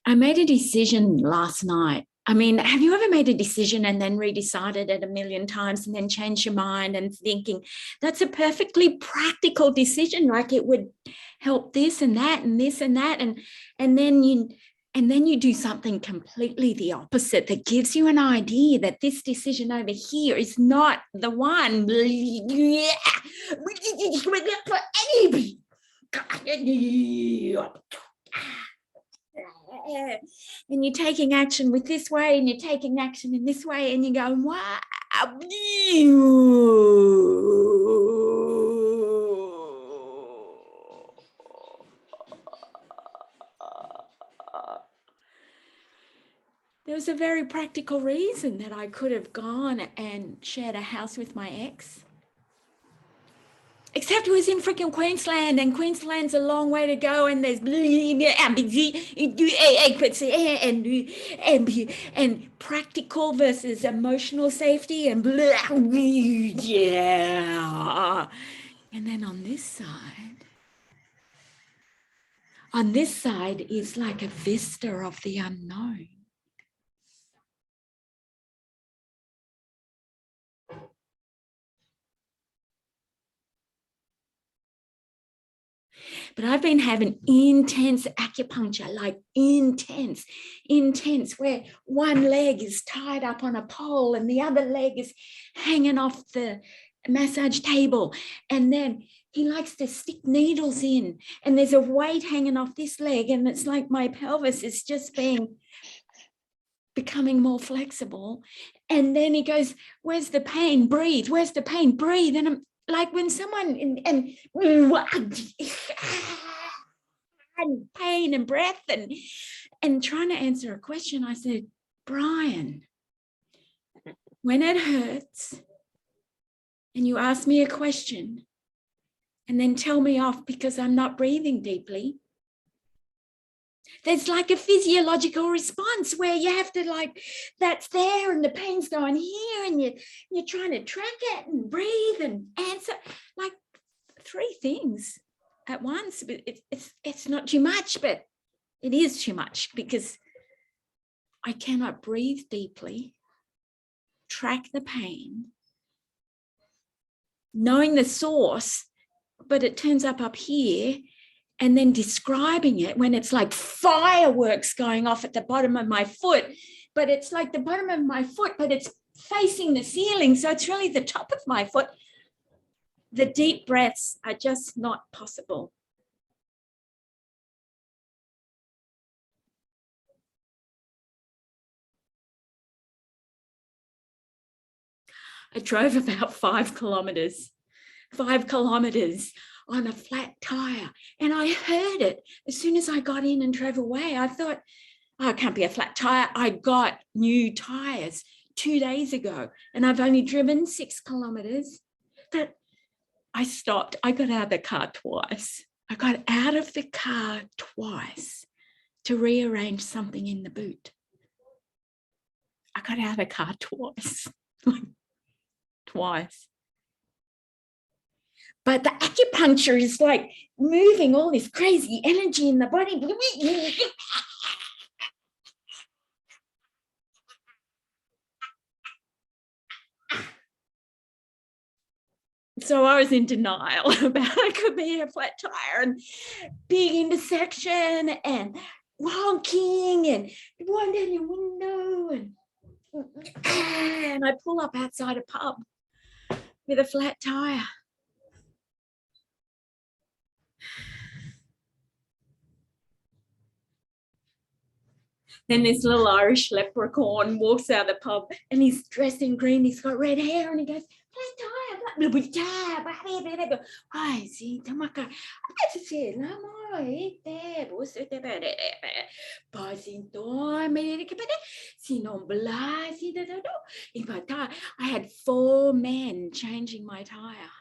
I made a decision last night. I mean, have you ever made a decision and then redecided it a million times and then changed your mind and thinking that's a perfectly practical decision, like it would help this and that and this and that, and then you do something completely the opposite that gives you an idea that this decision over here is not the one. And you're taking action with this way and you're taking action in this way and you're going, wow. There was a very practical reason that I could have gone and shared a house with my ex. Except it was in freaking Queensland, and Queensland's a long way to go, and there's and practical versus emotional safety and yeah. And then on this side is like a vista of the unknown. But I've been having intense acupuncture, like intense, where one leg is tied up on a pole and the other leg is hanging off the massage table. And then he likes to stick needles in, and there's a weight hanging off this leg, and it's like my pelvis is just becoming more flexible. And then he goes, where's the pain? Breathe. Where's the pain? Breathe. And I'm like, when someone and pain and breath and trying to answer a question, I said, Brian, when it hurts and you ask me a question and then tell me off because I'm not breathing deeply, there's like a physiological response where you have to, like, that's there and the pain's going here and you're trying to track it and breathe and answer, like 3 things at once. But it's not too much, but it is too much because I cannot breathe deeply, track the pain, knowing the source, but it turns up here, and then describing it when it's like fireworks going off at the bottom of my foot, but it's like the bottom of my foot, but it's facing the ceiling. So it's really the top of my foot. The deep breaths are just not possible. I drove about 5 kilometers on a flat tire, and I heard it as soon as I got in and drove away. I thought, oh, it can't be a flat tire. I got new tires 2 days ago, and I've only driven 6 kilometers. But I stopped. I got out of the car twice. To rearrange something in the boot. I got out of the car twice. Twice. But the acupuncture is like moving all this crazy energy in the body. So I was in denial about it could be a flat tire and big intersection and honking and one down your window, and I pull up outside a pub with a flat tire. Then this little Irish leprechaun walks out of the pub and he's dressed in green. He's got red hair and he goes, flat tire. Ai, sì, tamaka. Sì, la moi, te, busse te bere. Poi si to, me che bere. Si non bla, si da da do. I had 4 men changing my tire.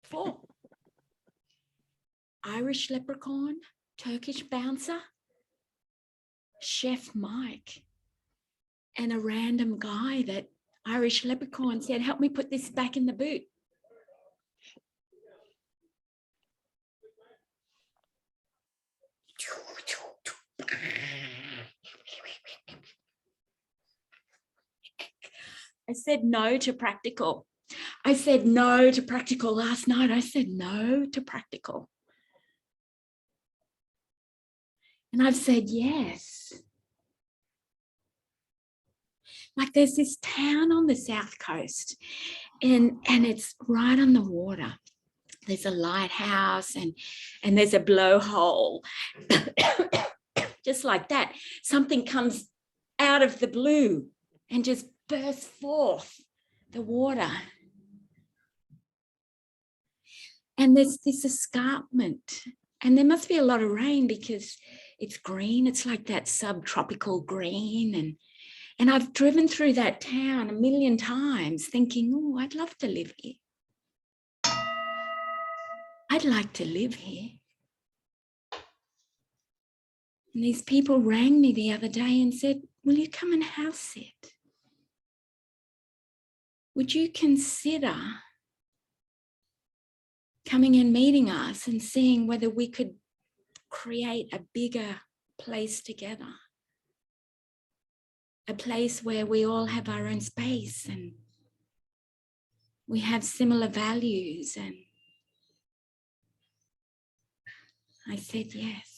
4. Irish leprechaun, Turkish bouncer, Chef Mike, and a random guy that Irish leprechaun said, help me put this back in the boot. I said no to practical. I said no to practical last night. I said no to practical. And I've said yes. Like there's this town on the south coast and it's right on the water. There's a lighthouse and there's a blowhole. Just like that, something comes out of the blue and just bursts forth the water. And there's this escarpment. And there must be a lot of rain because it's green. It's like that subtropical green. And I've driven through that town a million times thinking, oh, I'd love to live here. I'd like to live here. And these people rang me the other day and said, will you come and house sit? Would you consider coming and meeting us and seeing whether we could create a bigger place together? A place where we all have our own space and we have similar values. And I said yes.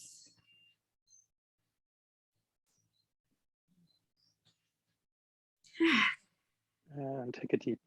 And take a deep